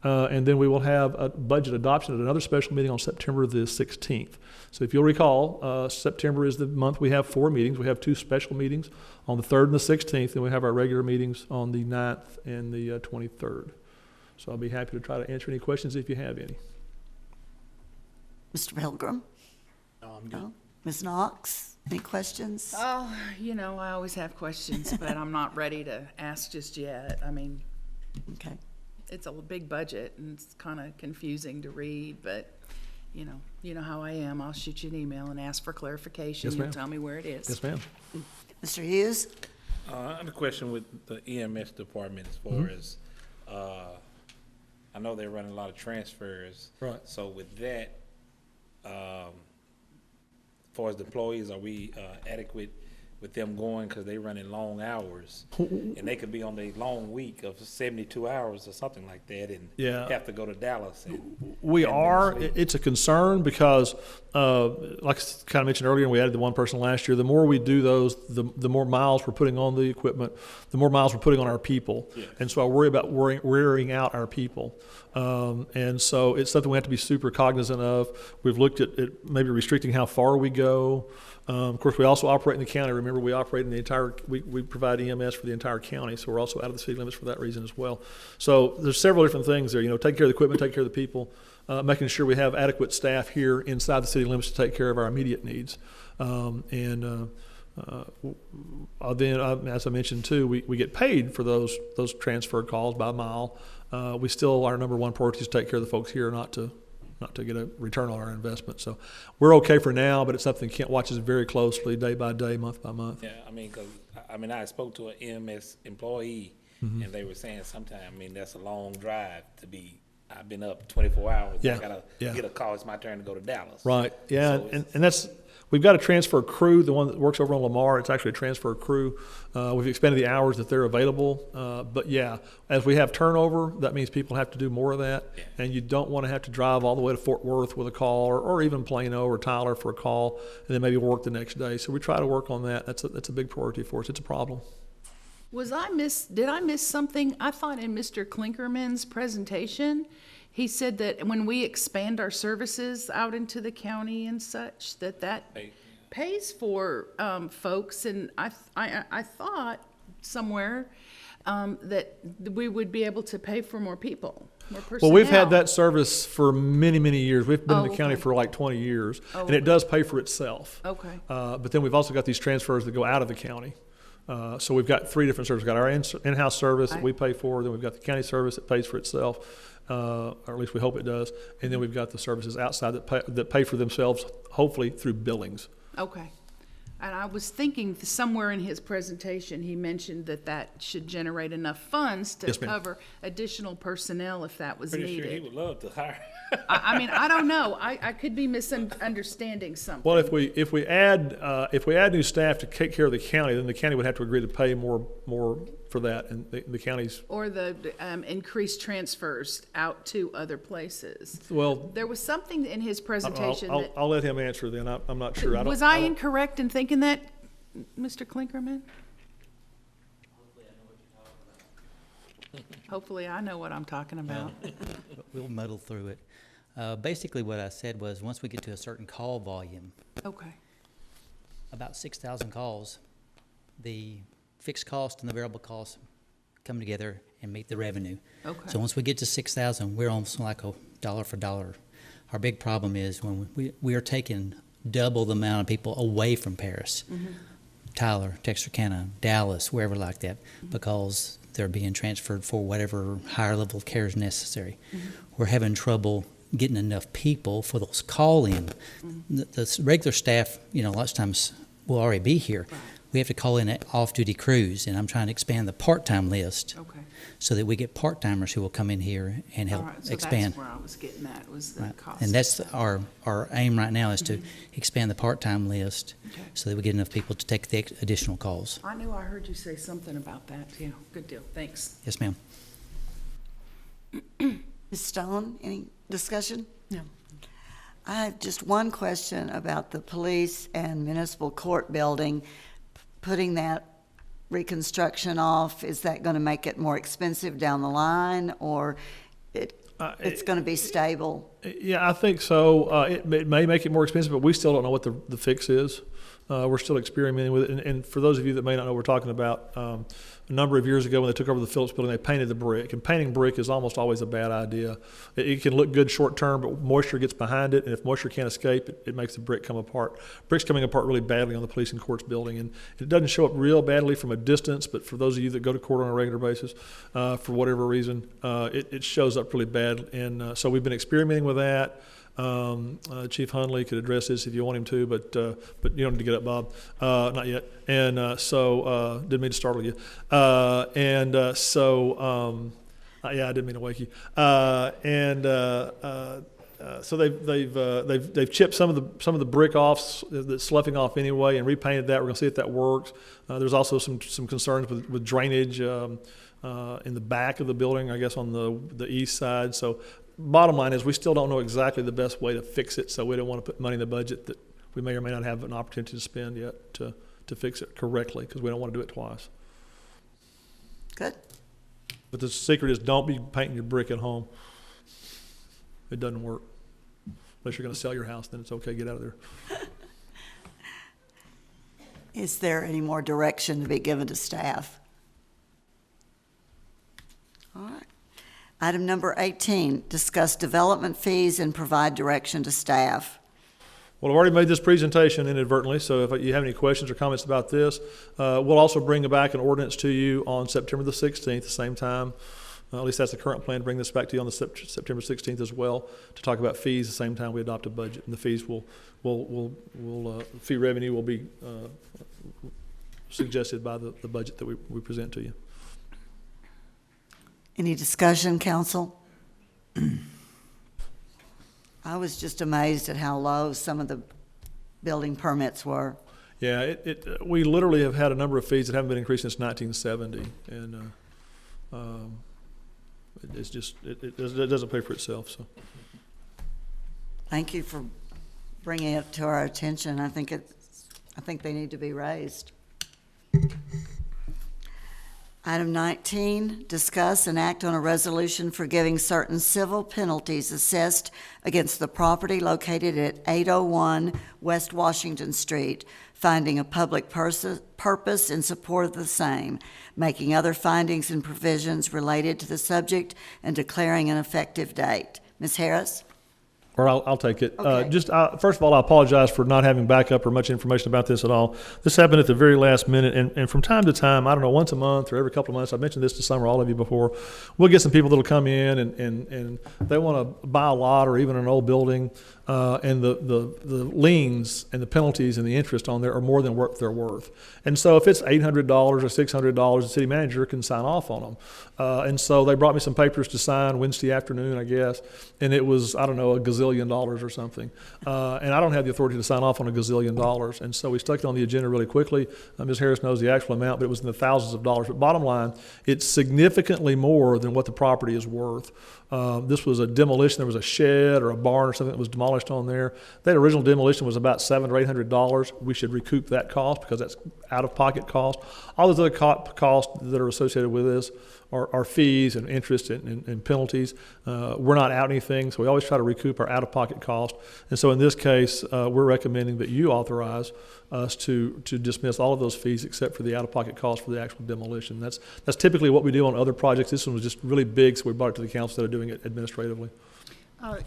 And then we will have a budget adoption at another special meeting on September the 16th. So if you'll recall, September is the month we have 4 meetings. We have 2 special meetings on the 3rd and the 16th, and we have our regular meetings on the 9th and the 23rd. So I'll be happy to try to answer any questions if you have any. Mr. Pilgrim? No, I'm good. No? Ms. Knox, any questions? Oh, I always have questions, but I'm not ready to ask just yet. I mean, Okay. it's a big budget and it's kind of confusing to read, but you know how I am. I'll shoot you an email and ask for clarification. Yes, You'll ma'am. tell me where it is. Yes, ma'am. Mr. Hughes? I have a question with the EMS department as far as, I know they're running a lot of transfers. Right. So with that, as far as the employees, are we adequate with them going, because they running long hours? And they could be on a long week of 72 hours or something like that and Yeah. have to go to Dallas. We are. It's a concern because, like I kind of mentioned earlier, we added the 1 person last year. The more we do those, the more miles we're putting on the equipment, the more miles we're putting on our people. Yeah. And so I worry about wearing out our people. And so it's something we have to be super cognizant of. We've looked at maybe restricting how far we go. Of course, we also operate in the county. Remember, we operate in the entire, we provide EMS for the entire county, so we're also out of the city limits for that reason as well. So there's several different things there, taking care of the equipment, taking care of the people, making sure we have adequate staff here inside the city limits to take care of our immediate needs. Then, as I mentioned too, we get paid for those transfer calls by mile. We still, our number 1 priority is to take care of the folks here, not to get a return on our investment. So we're okay for now, but it's something Kent watches very closely, day by day, month by month. Yeah, because I spoke to an EMS employee, and they were saying sometimes, that's a long drive to be. I've been up 24 hours. Yeah, I gotta get a call. It's my turn to go to Dallas. Right. Yeah, So and that's, we've got a transfer crew, the one that works over on Lamar. It's actually a transfer crew. We've expanded the hours that they're available. But yeah, as we have turnover, that means people have to do more of that. Yeah. And you don't want to have to drive all the way to Fort Worth with a call, or even Plano or Tyler for a call, and then maybe work the next day. So we try to work on that. That's a big priority for us. It's a problem. Did I miss something? I thought in Mr. Klinkerman's presentation, he said that when we expand our services out into the county and such, that Hey, pays for folks. And I thought somewhere that we would be able to pay for more people, more personnel. Well, we've had that service for many, many years. We've been in the county okay. for like 20 years, Oh, and it does pay for itself. Okay. But then we've also got these transfers that go out of the county. So we've got 3 different services. We've got our in-house service that we pay for, then we've got the county service that pays for itself, or at least we hope it does, and then we've got the services outside that pay for themselves, hopefully through billings. Okay. And I was thinking somewhere in his presentation, he mentioned that should generate enough funds to Yes, ma'am. cover additional personnel if that was pretty sure he needed. would love to hire. I don't know. I could be misunderstanding something. Well, if we add new staff to take care of the county, then the county would have to agree to pay more for that, and the county's, Or the increased transfers out to other places? well, There was something in his presentation that, I'll let him answer then. I'm not sure. was I incorrect in thinking that, Mr. Klinkerman? Hopefully I know what I'm talking about. We'll muddle through it. Basically, what I said was, once we get to a certain call volume, Okay. about 6,000 calls, the fixed cost and the variable costs come together and meet the revenue. Okay. So once we get to 6,000, we're almost like a dollar for dollar. Our big problem is when we are taking double the amount of people away from Paris, Tyler, Texarkana, Dallas, wherever like that, because they're being transferred for whatever higher level of care is necessary. We're having trouble getting enough people for those call-in. The regular staff, lots of times will already be here. We have to call in an off-duty crews, and I'm trying to expand the part-time list Okay. so that we get part-timers who will come in here and All help right, so expand. that's where I was getting at, was the Right. cost. And that's our aim right now, is to expand the part-time list Okay. so that we get enough people to take the additional calls. I knew I heard you say something about that. Yeah, good deal. Thanks. Yes, ma'am. Ms. Stone, any discussion? No. I have just one question about the police and municipal court building. Putting that reconstruction off, is that going to make it more expensive down the line, or it's going to be stable? Yeah, I think so. It may make it more expensive, but we still don't know what the fix is. We're still experimenting with it. And for those of you that may not know what we're talking about, a number of years ago when they took over the Phillips building, they painted the brick. And painting brick is almost always a bad idea. It can look good short term, but moisture gets behind it. And if moisture can't escape, it makes the brick come apart. Brick's coming apart really badly on the police and courts building. And it doesn't show up real badly from a distance, but for those of you that go to court on a regular basis, for whatever reason, it shows up really bad. And so we've been experimenting with that. Chief Hundley could address this if you want him to, but you don't need to get up, Bob. Not yet. And didn't mean to startle you. Yeah, I didn't mean to wake you. So they've chipped some of the brick off that's sloughing off anyway, and repainted that. We're going to see if that works. There's also some concerns with drainage in the back of the building, I guess on the east side. So bottom line is we still don't know exactly the best way to fix it, so we don't want to put money in the budget that we may or may not have an opportunity to spend yet to fix it correctly, because we don't want to do it twice. Good. But the secret is, don't be painting your brick at home. It doesn't work. Unless you're going to sell your house, then it's okay, get out of there. Is there any more direction to be given to staff? All right. Item number 18, discuss development fees and provide direction to staff. Well, I've already made this presentation inadvertently, so if you have any questions or comments about this, we'll also bring back an ordinance to you on September the 16th, the same time. At least that's the current plan, to bring this back to you on the September 16th as well, to talk about fees the same time we adopt a budget. And the fees fee revenue will be suggested by the budget that we present to you. Any discussion, council? I was just amazed at how low some of the building permits were. Yeah, we literally have had a number of fees that haven't been increased since 1970, and it doesn't pay for itself. So, Thank you for bringing it to our attention. I think they need to be raised. Item 19, discuss and act on a resolution forgiving certain civil penalties assessed against the property located at 801 West Washington Street, finding a public purpose in support of the same, making other findings and provisions related to the subject, and declaring an effective date. Ms. Harris? or I'll take it. Okay. First of all, I apologize for not having backup or much information about this at all. This happened at the very last minute, and from time to time, I don't know, once a month or every couple of months, I've mentioned this to some or all of you before, we'll get some people that'll come in and they want to buy a lot or even an old building, and the liens and the penalties and the interest on there are more than what they're worth. And so if it's $800 or $600, the city manager can sign off on them. And so they brought me some papers to sign Wednesday afternoon, I guess, and it was, I don't know, $1 gazillion or something. And I don't have the authority to sign off on $1 gazillion. And so we stuck it on the agenda really quickly. Ms. Harris knows the actual amount, but it was in the thousands of dollars. But bottom line, it's significantly more than what the property is worth. This was a demolition. There was a shed or a barn or something that was demolished on there. That original demolition was about $700 or $800. We should recoup that cost because that's out-of-pocket cost. All those other costs that are associated with this are fees and interest and penalties. We're not out anything, so we always try to recoup our out-of-pocket cost. And so in this case, we're recommending that you authorize us to dismiss all of those fees except for the out-of-pocket cost for the actual demolition. That's typically what we do on other projects. This one was just really big, so we brought it to the council instead of doing it administratively.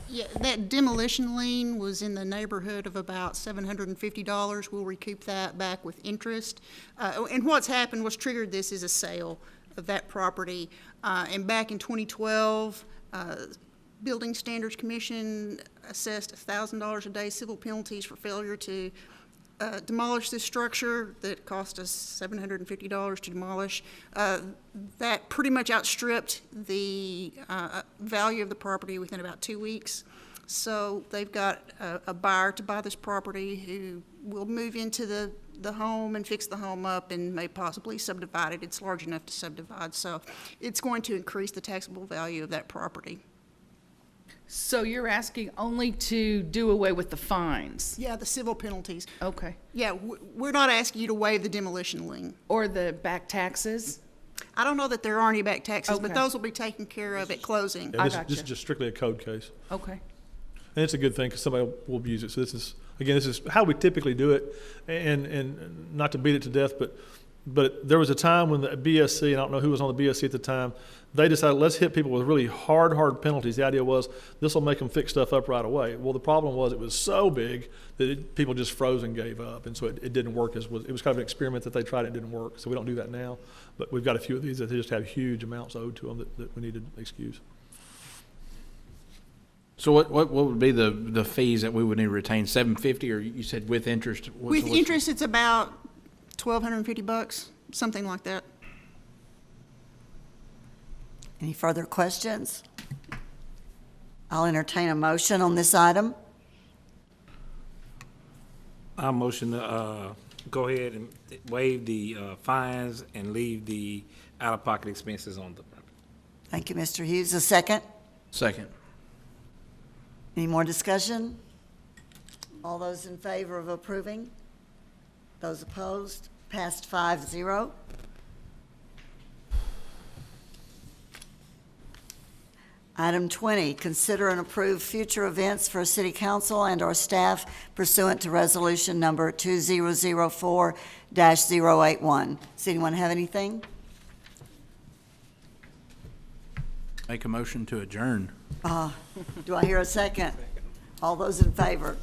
Yeah, that demolition lien was in the neighborhood of about $750. We'll recoup that back with interest. And what's happened, what's triggered this is a sale of that property. And back in 2012, Building Standards Commission assessed $1,000 a day civil penalties for failure to demolish this structure that cost us $750 to demolish. That pretty much outstripped the value of the property within about 2 weeks. So they've got a buyer to buy this property who will move into the home and fix the home up and may possibly subdivide it. It's large enough to subdivide, so it's going to increase the taxable value of that property. So you're asking only to do away with the fines? Yeah, the civil penalties. Okay. Yeah, we're not asking you to waive the demolition lien. Or the back taxes? I don't know that there are any back taxes, but Okay. those will be taken care of at closing. Yeah, this gotcha. is just strictly a code case. Okay. And it's a good thing because somebody will abuse it. So this is, again, this is how we typically do it. And not to beat it to death, but there was a time when the BSC, and I don't know who was on the BSC at the time, they decided, let's hit people with really hard penalties. The idea was, this will make them fix stuff up right away. Well, the problem was it was so big that people just froze and gave up. And so it didn't work. It was kind of an experiment that they tried. It didn't work. So we don't do that now. But we've got a few of these that they just have huge amounts owed to them that we need to excuse. So what would be the fees that we would need to retain? $750, or you said with interest? With interest, it's about $1,250, something like that. Any further questions? I'll entertain a motion on this item. I motion to go ahead and waive the fines and leave the out-of-pocket expenses on the property. Thank you, Mr. Hughes. A second? Second. Any more discussion? All those in favor of approving? Those opposed? Passed 5-0. Item 20, consider and approve future events for City Council and/or staff pursuant to Resolution Number 2004-081. Does anyone have anything? Make a motion to adjourn. Do I hear a second? All those in favor?